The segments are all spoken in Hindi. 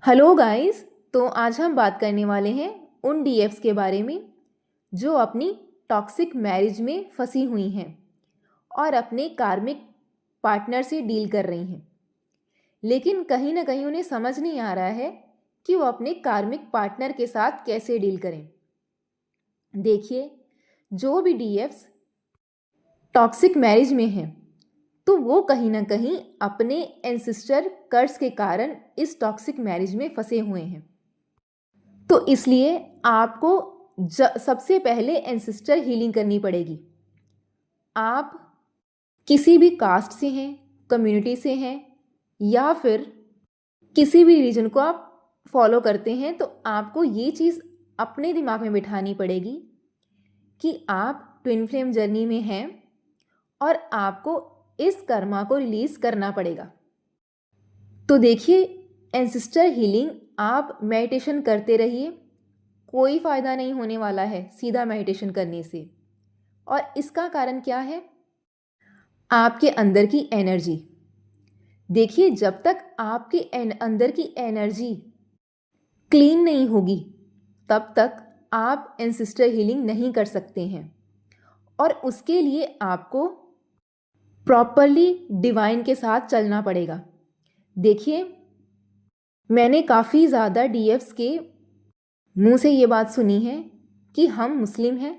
Hello guys. तो आज हम बात करने वाले हैं उन डीएफ्स के बारे में जो अपनी टॉक्सिक मैरिज में फंसी हुई हैं और अपने कार्मिक पार्टनर से डील कर रही हैं, लेकिन कहीं ना कहीं उन्हें समझ नहीं आ रहा है कि वो अपने कार्मिक पार्टनर के साथ कैसे डील करें। देखिए, जो भी डीएफ्स टॉक्सिक मैरिज में हैं तो वो कहीं ना कहीं अपने एंसेस्टर कर्स के कारण इस टॉक्सिक मैरिज में फंसे हुए हैं। तो इसलिए आपको सबसे पहले एंसेस्टर हीलिंग करनी पड़ेगी। आप किसी भी कास्ट से हैं, कम्युनिटी से हैं, या फिर किसी भी रीजन को आप फॉलो करते हैं, तो आपको ये चीज़ अपने दिमाग में बिठानी पड़ेगी कि आप ट्विन फ्लेम जर्नी में हैं और आपको इस कर्मा को रिलीज करना पड़ेगा। तो देखिए, एंसेस्टर हीलिंग आप मेडिटेशन करते रहिए, कोई फ़ायदा नहीं होने वाला है सीधा मेडिटेशन करने से। और इसका कारण क्या है? आपके अंदर की एनर्जी। देखिए, जब तक आपके अंदर की एनर्जी क्लीन नहीं होगी तब तक आप एंसेस्टर हीलिंग नहीं कर सकते हैं। और उसके लिए आपको प्रॉपरली डिवाइन के साथ चलना पड़ेगा। देखिए, मैंने काफ़ी ज़्यादा डीएफ्स के मुंह से ये बात सुनी है कि हम मुस्लिम हैं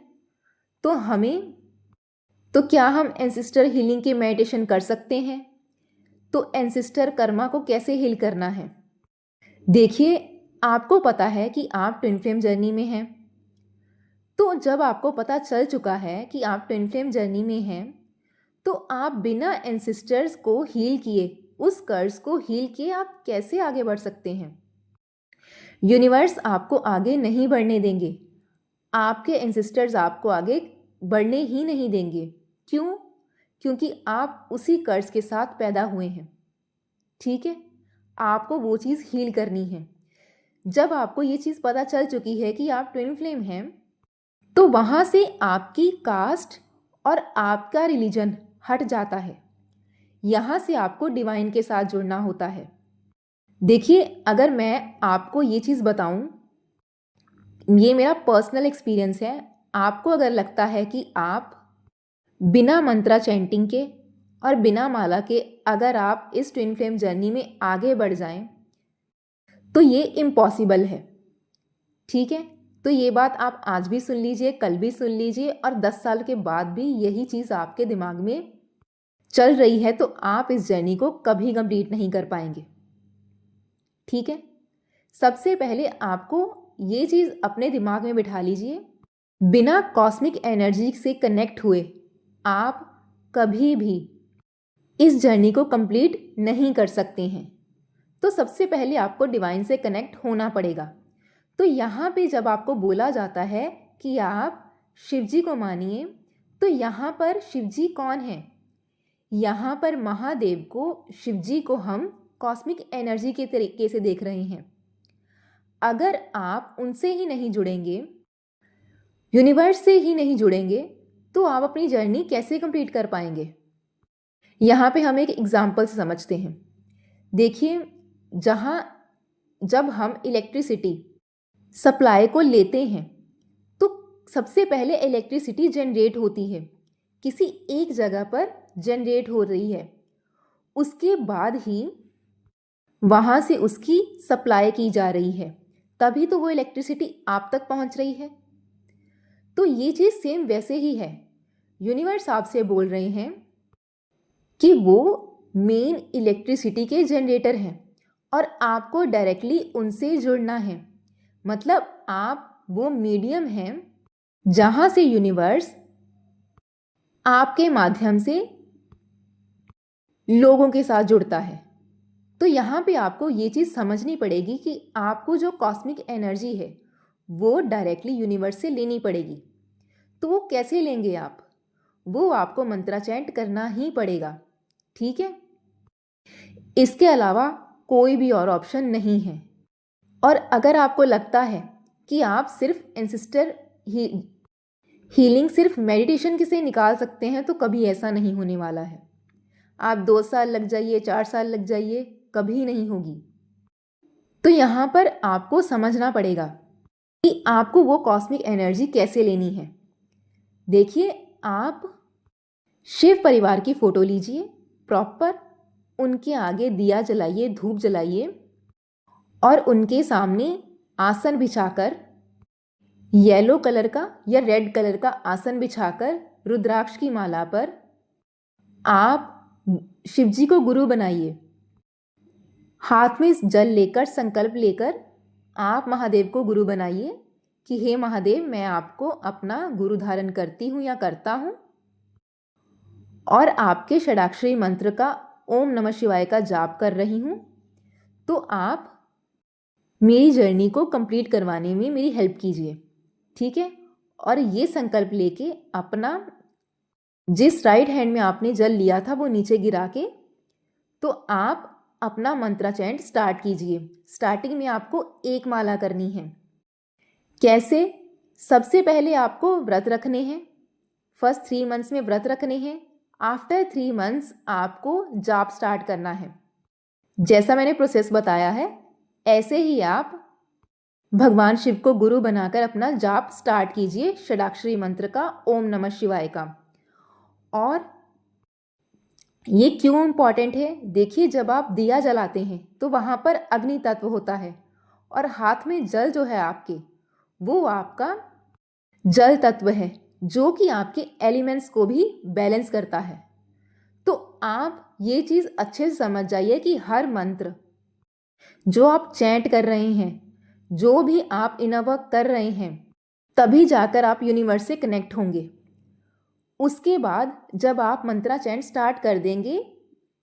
तो क्या हम एंसेस्टर हीलिंग की मेडिटेशन कर सकते हैं? तो एंसेस्टर कर्मा को कैसे हील करना है? देखिए, आपको पता है कि आप ट्विन फ्लेम जर्नी में हैं। तो जब आपको पता चल चुका है कि आप ट्विन फ्लेम जर्नी में हैं, तो आप बिना एंसेस्टर्स को हील किए, उस कर्ज को हील किए आप कैसे आगे बढ़ सकते हैं? यूनिवर्स आपको आगे नहीं बढ़ने देंगे। आपके एंसेस्टर्स आपको आगे बढ़ने ही नहीं देंगे। क्यों? क्योंकि आप उसी कर्ज के साथ पैदा हुए हैं। ठीक है, आपको वो चीज़ हील करनी है। जब आपको ये चीज़ पता चल चुकी है कि आप ट्विन फ्लेम हैं, तो वहाँ से आपकी कास्ट और आपका रिलीजन हट जाता है। यहाँ से आपको डिवाइन के साथ जुड़ना होता है। देखिए, अगर मैं आपको ये चीज़ बताऊं, ये मेरा पर्सनल एक्सपीरियंस है। आपको अगर लगता है कि आप बिना मंत्रा चैंटिंग के और बिना माला के अगर आप इस ट्विन फ्लेम जर्नी में आगे बढ़ जाएं, तो ये इम्पॉसिबल है। ठीक है, तो ये बात आप आज भी सुन लीजिए, कल भी सुन लीजिए, और 10 साल के बाद भी यही चीज़ आपके दिमाग में चल रही है, तो आप इस जर्नी को कभी कंप्लीट नहीं कर पाएंगे। ठीक है, सबसे पहले आपको ये चीज़ अपने दिमाग में बिठा लीजिए, बिना कॉस्मिक एनर्जी से कनेक्ट हुए आप कभी भी इस जर्नी को कंप्लीट नहीं कर सकते हैं। तो सबसे पहले आपको डिवाइन से कनेक्ट होना पड़ेगा। तो यहाँ पे जब आपको बोला जाता है कि आप शिव जी को मानिए, तो यहाँ पर शिव जी कौन है? यहाँ पर महादेव को, शिव जी को हम कॉस्मिक एनर्जी के तरीके से देख रहे हैं। अगर आप उनसे ही नहीं जुड़ेंगे, यूनिवर्स से ही नहीं जुड़ेंगे, तो आप अपनी जर्नी कैसे कंप्लीट कर पाएंगे? यहाँ पे हम एक एग्जाम्पल से समझते हैं। देखिए, जब हम इलेक्ट्रिसिटी सप्लाई को लेते हैं, तो सबसे पहले इलेक्ट्रिसिटी जनरेट होती है, किसी एक जगह पर जनरेट हो रही है। उसके बाद ही वहाँ से उसकी सप्लाई की जा रही है, तभी तो वो इलेक्ट्रिसिटी आप तक पहुँच रही है। तो ये चीज़ सेम वैसे ही है। यूनिवर्स आपसे बोल रहे हैं कि वो मेन इलेक्ट्रिसिटी के जनरेटर हैं और आपको डायरेक्टली उनसे जुड़ना है। मतलब आप वो मीडियम हैं जहाँ से यूनिवर्स आपके माध्यम से लोगों के साथ जुड़ता है। तो यहाँ पे आपको ये चीज़ समझनी पड़ेगी कि आपको जो कॉस्मिक एनर्जी है वो डायरेक्टली यूनिवर्स से लेनी पड़ेगी। तो वो कैसे लेंगे आप? वो आपको मंत्रा चैंट करना ही पड़ेगा। ठीक है, इसके अलावा कोई भी और ऑप्शन नहीं है। और अगर आपको लगता है कि आप सिर्फ एंसेस्टर हीलिंग सिर्फ मेडिटेशन से निकाल सकते हैं, तो कभी ऐसा नहीं होने वाला है। आप 2 साल लग जाइए, 4 साल लग जाइए, कभी नहीं होगी। तो यहाँ पर आपको समझना पड़ेगा कि आपको वो कॉस्मिक एनर्जी कैसे लेनी है। देखिए, आप शिव परिवार की फोटो लीजिए, प्रॉपर उनके आगे दिया जलाइए, धूप जलाइए और उनके सामने आसन बिछाकर, येलो कलर का या रेड कलर का आसन बिछाकर रुद्राक्ष की माला पर आप शिवजी को गुरु बनाइए। हाथ में जल लेकर, संकल्प लेकर आप महादेव को गुरु बनाइए कि हे महादेव, मैं आपको अपना गुरु धारण करती हूँ या करता हूँ और आपके षडाक्षरी मंत्र का ओम नमः शिवाय का जाप कर रही हूँ। तो आप मेरी जर्नी को कंप्लीट करवाने में मेरी हेल्प कीजिए, ठीक है। और ये संकल्प लेके अपना जिस राइट हैंड में आपने जल लिया था वो नीचे गिरा के तो आप अपना मंत्र चैंट स्टार्ट कीजिए। स्टार्टिंग में आपको एक माला करनी है। कैसे? सबसे पहले आपको व्रत रखने हैं। फर्स्ट 3 मंथ्स में व्रत रखने हैं। आफ्टर 3 मंथ्स आपको जाप स्टार्ट करना है। जैसा मैंने प्रोसेस बताया है ऐसे ही आप भगवान शिव को गुरु बनाकर अपना जाप स्टार्ट कीजिए, षडाक्षरी मंत्र का, ओम नमः शिवाय का। और ये क्यों इम्पॉर्टेंट है? देखिए, जब आप दिया जलाते हैं तो वहाँ पर अग्नि तत्व होता है और हाथ में जल जो है आपके, वो आपका जल तत्व है जो कि आपके एलिमेंट्स को भी बैलेंस करता है। तो आप ये चीज़ अच्छे से समझ जाइए कि हर मंत्र जो आप चैंट कर रहे हैं, जो भी आप इनर वर्क कर रहे हैं, तभी जाकर आप यूनिवर्स से कनेक्ट होंगे। उसके बाद जब आप मंत्रा चैंट स्टार्ट कर देंगे,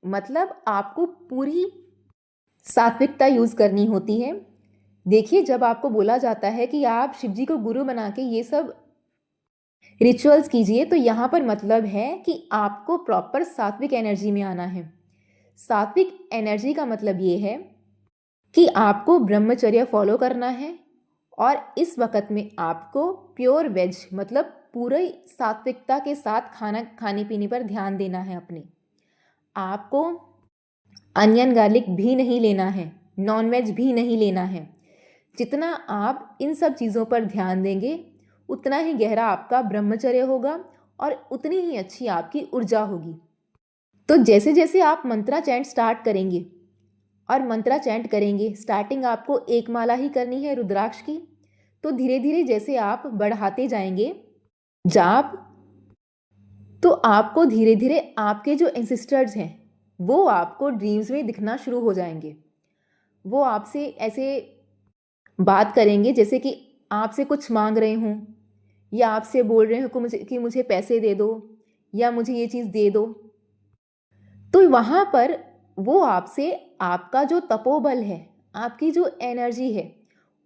मतलब आपको पूरी सात्विकता यूज़ करनी होती है। देखिए, जब आपको बोला जाता है कि आप शिवजी को गुरु बना के ये सब रिचुअल्स कीजिए, तो यहाँ पर मतलब है कि आपको प्रॉपर सात्विक एनर्जी में आना है। सात्विक एनर्जी का मतलब ये है कि आपको ब्रह्मचर्य फॉलो करना है और इस वक्त में आपको प्योर वेज, मतलब पूरी सात्विकता के साथ खाने पीने पर ध्यान देना है अपने। आपको अनियन गार्लिक भी नहीं लेना है, नॉन वेज भी नहीं लेना है। जितना आप इन सब चीज़ों पर ध्यान देंगे उतना ही गहरा आपका ब्रह्मचर्य होगा और उतनी ही अच्छी आपकी ऊर्जा होगी। तो जैसे जैसे आप मंत्रा चैंट स्टार्ट करेंगे और मंत्रा चैंट करेंगे, स्टार्टिंग आपको एक माला ही करनी है रुद्राक्ष की, तो धीरे धीरे जैसे आप बढ़ाते जाएंगे जाप, तो आपको धीरे धीरे आपके जो एंसेस्टर्स हैं वो आपको ड्रीम्स में दिखना शुरू हो जाएंगे। वो आपसे ऐसे बात करेंगे जैसे कि आपसे कुछ मांग रहे हों या आपसे बोल रहे हो कि मुझे पैसे दे दो या मुझे ये चीज़ दे दो। तो वहाँ पर वो आपसे आपका जो तपोबल है, आपकी जो एनर्जी है,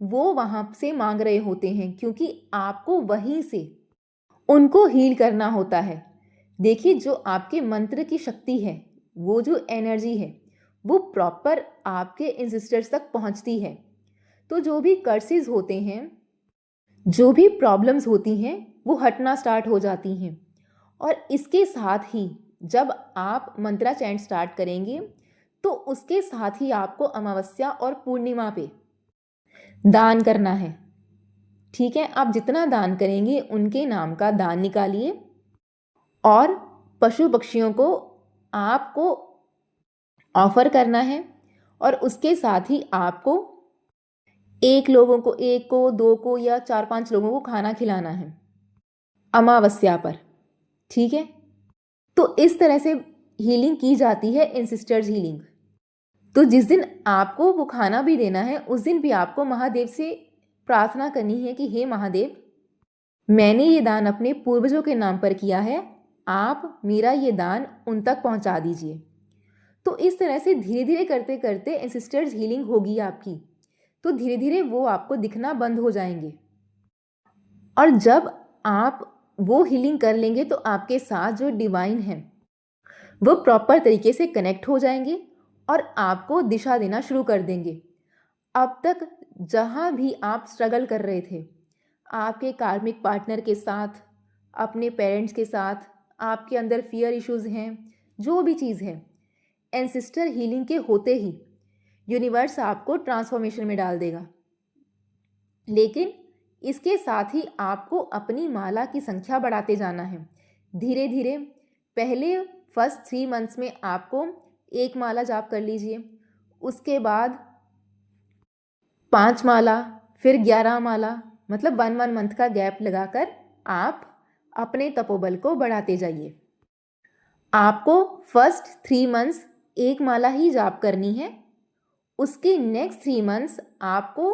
वो वहाँ से मांग रहे होते हैं, क्योंकि आपको वहीं से उनको हील करना होता है। देखिए, जो आपके मंत्र की शक्ति है, वो जो एनर्जी है, वो प्रॉपर आपके एंसेस्टर्स तक पहुँचती है। तो जो भी कर्सेस होते हैं, जो भी प्रॉब्लम्स होती हैं, वो हटना स्टार्ट हो जाती हैं। और इसके साथ ही जब आप मंत्रा चैंट स्टार्ट करेंगे तो उसके साथ ही आपको अमावस्या और पूर्णिमा पे दान करना है, ठीक है। आप जितना दान करेंगे उनके नाम का दान निकालिए और पशु पक्षियों को आपको ऑफर करना है। और उसके साथ ही आपको एक को, 2 को या 4-5 लोगों को खाना खिलाना है अमावस्या पर, ठीक है। तो इस तरह से हीलिंग की जाती है, एंसेस्टर्स हीलिंग। तो जिस दिन आपको वो खाना भी देना है, उस दिन भी आपको महादेव से प्रार्थना करनी है कि हे महादेव, मैंने ये दान अपने पूर्वजों के नाम पर किया है, आप मेरा ये दान उन तक पहुंचा दीजिए। तो इस तरह से धीरे धीरे करते करते एंसेस्टर्स हीलिंग होगी आपकी। तो धीरे धीरे वो आपको दिखना बंद हो जाएंगे और जब आप वो हीलिंग कर लेंगे तो आपके साथ जो डिवाइन है वो प्रॉपर तरीके से कनेक्ट हो जाएंगे और आपको दिशा देना शुरू कर देंगे। अब तक जहाँ भी आप स्ट्रगल कर रहे थे, आपके कार्मिक पार्टनर के साथ, अपने पेरेंट्स के साथ, आपके अंदर फियर इश्यूज़ हैं, जो भी चीज़ है, एंसेस्टर हीलिंग के होते ही यूनिवर्स आपको ट्रांसफॉर्मेशन में डाल देगा। लेकिन इसके साथ ही आपको अपनी माला की संख्या बढ़ाते जाना है धीरे धीरे। पहले फर्स्ट 3 मंथ्स में आपको 1 माला जाप कर लीजिए, उसके बाद 5 माला, फिर 11 माला, मतलब 1 मंथ का गैप लगाकर आप अपने तपोबल को बढ़ाते जाइए। आपको फर्स्ट 3 मंथ्स 1 माला ही जाप करनी है, उसके नेक्स्ट 3 मंथ्स आपको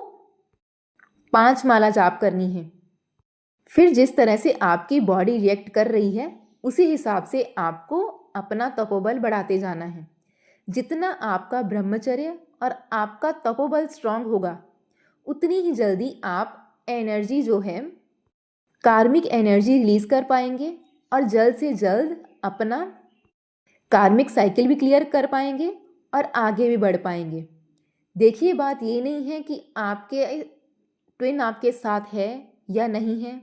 5 माला जाप करनी है। फिर जिस तरह से आपकी बॉडी रिएक्ट कर रही है उसी हिसाब से आपको अपना तपोबल बढ़ाते जाना है। जितना आपका ब्रह्मचर्य और आपका तपोबल स्ट्रांग होगा उतनी ही जल्दी आप एनर्जी जो है कार्मिक एनर्जी रिलीज कर पाएंगे और जल्द से जल्द अपना कार्मिक साइकिल भी क्लियर कर पाएंगे और आगे भी बढ़ पाएंगे। देखिए, बात ये नहीं है कि आपके ट्विन आपके साथ है या नहीं है,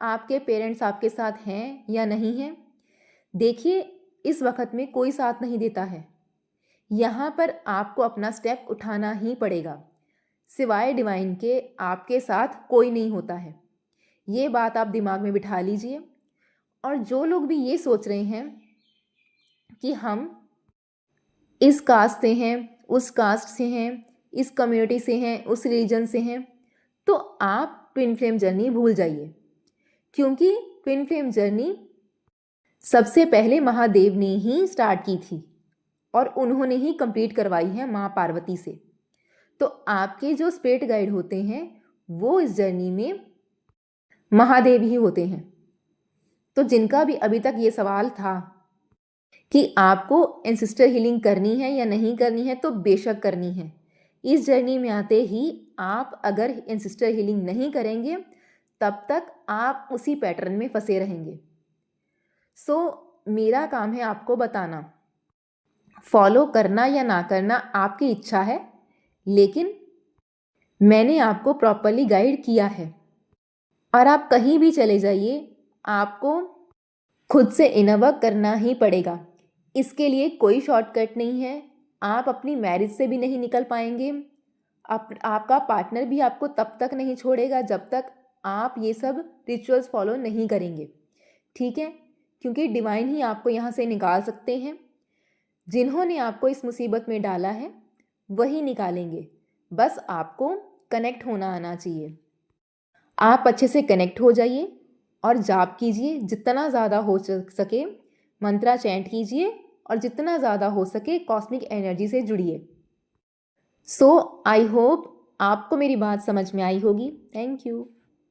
आपके पेरेंट्स आपके साथ हैं या नहीं हैं। देखिए, इस वक्त में कोई साथ नहीं देता है। यहाँ पर आपको अपना स्टेप उठाना ही पड़ेगा। सिवाय डिवाइन के आपके साथ कोई नहीं होता है। ये बात आप दिमाग में बिठा लीजिए। और जो लोग भी ये सोच रहे हैं कि हम इस कास्ट से हैं, उस कास्ट से हैं, इस कम्युनिटी से हैं, उस रिलीजन से हैं, तो आप ट्विन फ्लेम जर्नी भूल जाइए। क्योंकि ट्विन फ्लेम जर्नी सबसे पहले महादेव ने ही स्टार्ट की थी और उन्होंने ही कंप्लीट करवाई है माँ पार्वती से। तो आपके जो स्पिरिट गाइड होते हैं वो इस जर्नी में महादेव ही होते हैं। तो जिनका भी अभी तक ये सवाल था कि आपको एंसेस्टर हीलिंग करनी है या नहीं करनी है, तो बेशक करनी है। इस जर्नी में आते ही आप अगर एंसेस्टर हीलिंग नहीं करेंगे तब तक आप उसी पैटर्न में फंसे रहेंगे। सो मेरा काम है आपको बताना, फॉलो करना या ना करना आपकी इच्छा है, लेकिन मैंने आपको प्रॉपरली गाइड किया है। और आप कहीं भी चले जाइए, आपको खुद से इनर वर्क करना ही पड़ेगा। इसके लिए कोई शॉर्टकट नहीं है। आप अपनी मैरिज से भी नहीं निकल पाएंगे। आपका पार्टनर भी आपको तब तक नहीं छोड़ेगा जब तक आप ये सब रिचुअल्स फॉलो नहीं करेंगे, ठीक है? क्योंकि डिवाइन ही आपको यहाँ से निकाल सकते हैं। जिन्होंने आपको इस मुसीबत में डाला है वही निकालेंगे। बस आपको कनेक्ट होना आना चाहिए। आप अच्छे से कनेक्ट हो जाइए और जाप कीजिए, जितना ज़्यादा हो सके मंत्रा चैंट कीजिए और जितना ज़्यादा हो सके कॉस्मिक एनर्जी से जुड़िए। सो आई होप आपको मेरी बात समझ में आई होगी। Thank you.